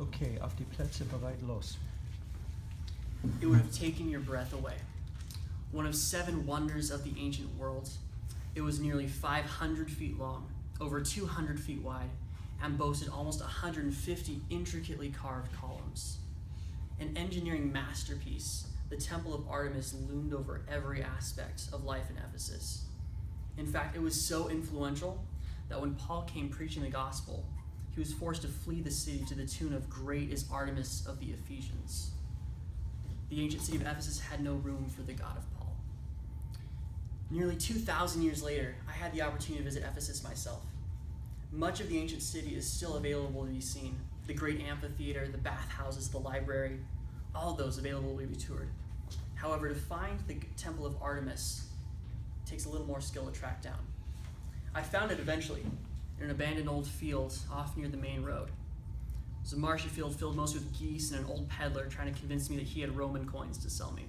Okay, auf die Plätze, bereit, los. It would have taken your breath away. One of 7 wonders of the ancient world, it was nearly 500 feet long, over 200 feet wide, and boasted almost 150 intricately carved columns. An engineering masterpiece, the Temple of Artemis loomed over every aspect of life in Ephesus. In fact, it was so influential that when Paul came preaching the gospel, he was forced to flee the city to the tune of "Great is Artemis of the Ephesians." The ancient city of Ephesus had no room for the God of Paul. Nearly 2,000 years later, I had the opportunity to visit Ephesus myself. Much of the ancient city is still available to be seen. The great amphitheater, the bathhouses, the library, all of those available to be toured. However, to find the Temple of Artemis takes a little more skill to track down. I found it eventually in an abandoned old field off near the main road. It was a marshy field filled mostly with geese and an old peddler trying to convince me that he had Roman coins to sell me.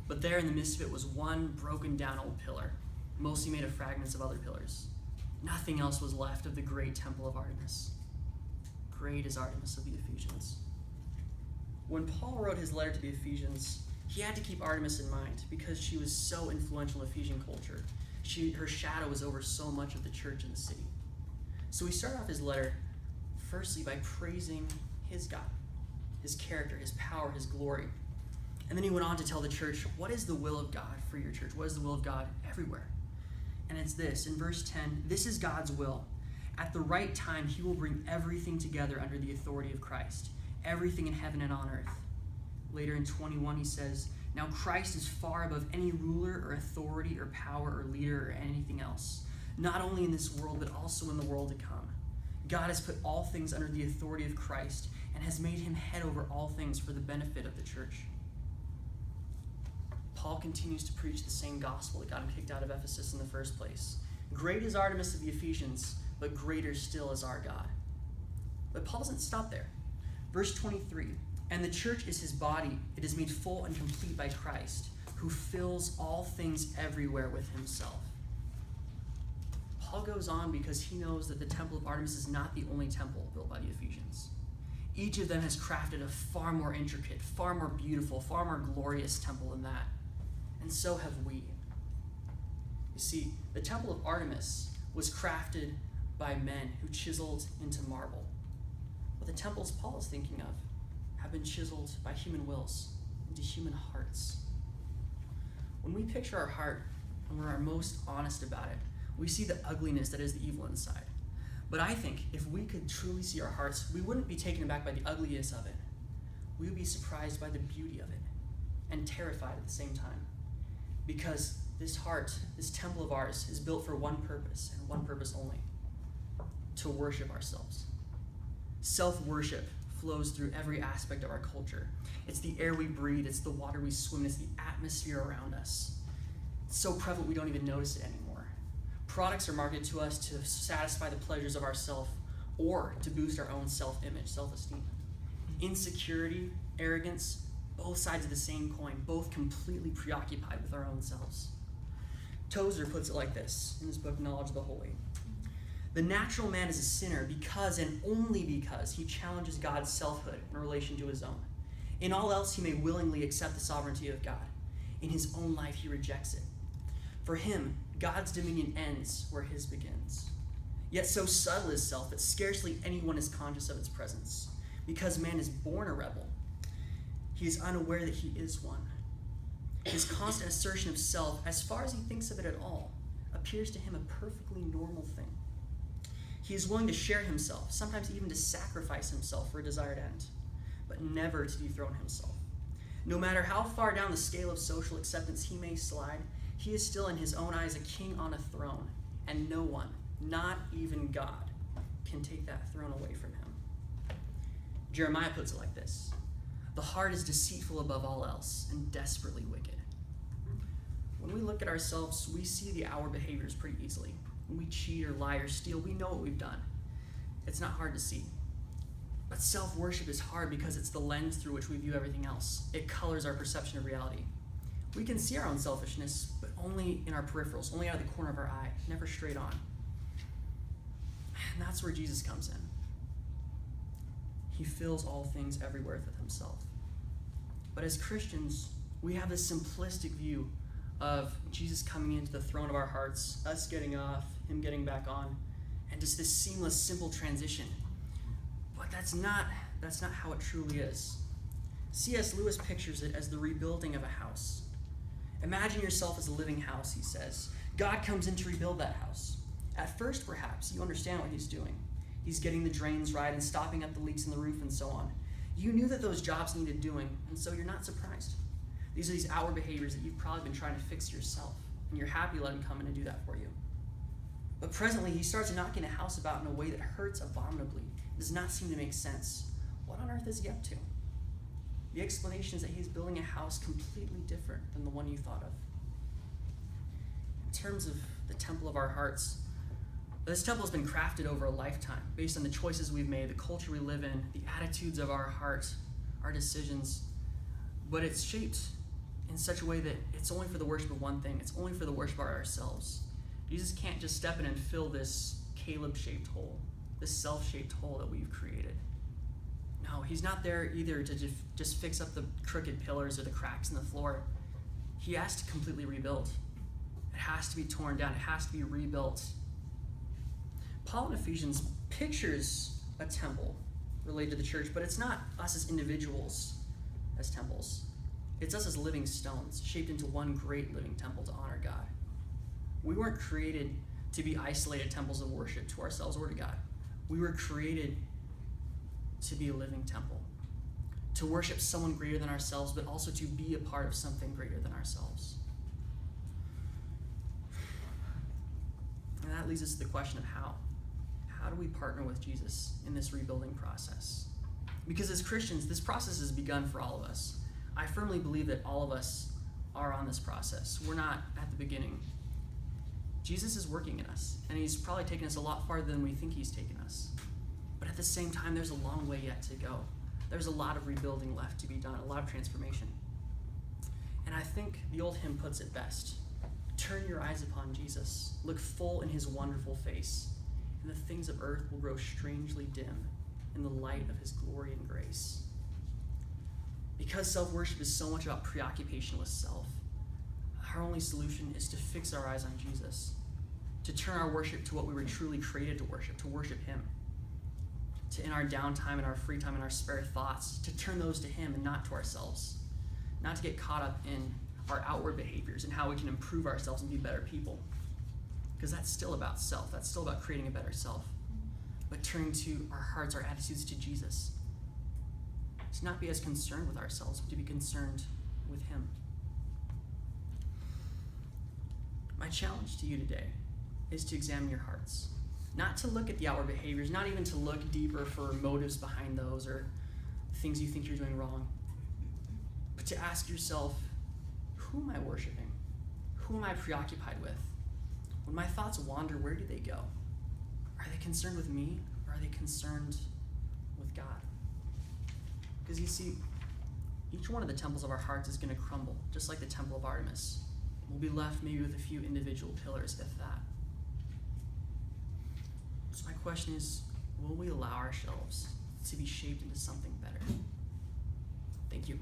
But there in the midst of it was one broken down old pillar, mostly made of fragments of other pillars. Nothing else was left of the great Temple of Artemis. Great is Artemis of the Ephesians. When Paul wrote his letter to the Ephesians, he had to keep Artemis in mind because she was so influential in Ephesian culture. Her shadow was over so much of the church in the city. So he started off his letter firstly by praising his God, his character, his power, his glory. And then he went on to tell the church, what is the will of God for your church? What is the will of God everywhere? And it's this, in verse 10, this is God's will. At the right time, he will bring everything together under the authority of Christ, everything in heaven and on earth. Later in 21, he says, now Christ is far above any ruler or authority or power or leader or anything else, not only in this world, but also in the world to come. God has put all things under the authority of Christ and has made him head over all things for the benefit of the church. Paul continues to preach the same gospel that got him kicked out of Ephesus in the first place. Great is Artemis of the Ephesians, but greater still is our God. But Paul doesn't stop there. Verse 23, and the church is his body. It is made full and complete by Christ, who fills all things everywhere with himself. Paul goes on because he knows that the Temple of Artemis is not the only temple built by the Ephesians. Each of them has crafted a far more intricate, far more beautiful, far more glorious temple than that. And so have we. You see, the Temple of Artemis was crafted by men who chiseled into marble. But the temples Paul is thinking of have been chiseled by human wills into human hearts. When we picture our heart and we're our most honest about it, we see the ugliness that is the evil inside. But I think if we could truly see our hearts, we wouldn't be taken aback by the ugliness of it. We would be surprised by the beauty of it and terrified at the same time. Because this heart, this temple of ours, is built for one purpose and one purpose only: to worship ourselves. Self-worship flows through every aspect of our culture. It's the air we breathe, it's the water we swim in, it's the atmosphere around us. It's so prevalent we don't even notice it anymore. Products are marketed to us to satisfy the pleasures of ourself or to boost our own self-image, self-esteem. Insecurity, arrogance, both sides of the same coin, both completely preoccupied with our own selves. Tozer puts it like this in his book, Knowledge of the Holy. The natural man is a sinner because and only because he challenges God's selfhood in relation to his own. In all else, he may willingly accept the sovereignty of God. In his own life, he rejects it. For him, God's dominion ends where his begins. Yet so subtle is self that scarcely anyone is conscious of its presence. Because man is born a rebel, he is unaware that he is one. His constant assertion of self, as far as he thinks of it at all, appears to him a perfectly normal thing. He is willing to share himself, sometimes even to sacrifice himself for a desired end, but never to dethrone himself. No matter how far down the scale of social acceptance he may slide, he is still in his own eyes a king on a throne, and no one, not even God, can take that throne away from him. Jeremiah puts it like this: the heart is deceitful above all else and desperately wicked. When we look at ourselves, we see our behaviors pretty easily. When we cheat or lie or steal, we know what we've done. It's not hard to see. But self-worship is hard because it's the lens through which we view everything else. It colors our perception of reality. We can see our own selfishness, but only in our peripherals, only out of the corner of our eye, never straight on. And that's where Jesus comes in. He fills all things everywhere with himself. But as Christians, we have this simplistic view of Jesus coming into the throne of our hearts, us getting off, him getting back on, and just this seamless, simple transition. But that's not how it truly is. C.S. Lewis pictures it as the rebuilding of a house. Imagine yourself as a living house, he says. God comes in to rebuild that house. At first, perhaps, you understand what he's doing. He's getting the drains right and stopping up the leaks in the roof and so on. You knew that those jobs needed doing, and so you're not surprised. These are these outward behaviors that you've probably been trying to fix yourself, and you're happy to let him come in and do that for you. But presently, he starts knocking the house about in a way that hurts abominably. It does not seem to make sense. What on earth is he up to? The explanation is that he's building a house completely different than the one you thought of. In terms of the temple of our hearts, this temple has been crafted over a lifetime based on the choices we've made, the culture we live in, the attitudes of our heart, our decisions. But it's shaped in such a way that it's only for the worship of one thing. It's only for the worship of ourselves. Jesus can't just step in and fill this Caleb-shaped hole, this self-shaped hole that we've created. No, he's not there either to just fix up the crooked pillars or the cracks in the floor. He has to completely rebuild. It has to be torn down. It has to be rebuilt. Paul in Ephesians pictures a temple related to the church, but it's not us as individuals as temples. It's us as living stones, shaped into one great living temple to honor God. We weren't created to be isolated temples of worship to ourselves or to God. We were created to be a living temple, to worship someone greater than ourselves, but also to be a part of something greater than ourselves. And that leads us to the question of how. How do we partner with Jesus in this rebuilding process? Because as Christians, this process has begun for all of us. I firmly believe that all of us are on this process. We're not at the beginning. Jesus is working in us, and he's probably taken us a lot farther than we think he's taken us. But at the same time, there's a long way yet to go. There's a lot of rebuilding left to be done, a lot of transformation. And I think the old hymn puts it best. Turn your eyes upon Jesus. Look full in his wonderful face, and the things of earth will grow strangely dim in the light of his glory and grace. Because self-worship is so much about preoccupation with self, our only solution is to fix our eyes on Jesus, to turn our worship to what we were truly created to worship him, to in our downtime and our free time and our spare thoughts, to turn those to him and not to ourselves, not to get caught up in our outward behaviors and how we can improve ourselves and be better people, because that's still about self. That's still about creating a better self, but turning to our hearts, our attitudes to Jesus, to not be as concerned with ourselves, but to be concerned with him. My challenge to you today is to examine your hearts. Not to look at the outward behaviors, not even to look deeper for motives behind those or things you think you're doing wrong, but to ask yourself, who am I worshiping? Who am I preoccupied with? When my thoughts wander, where do they go? Are they concerned with me, or are they concerned with God? Because you see, each one of the temples of our hearts is going to crumble, just like the temple of Artemis. We'll be left maybe with a few individual pillars, if that. So my question is, will we allow ourselves to be shaped into something better? Thank you.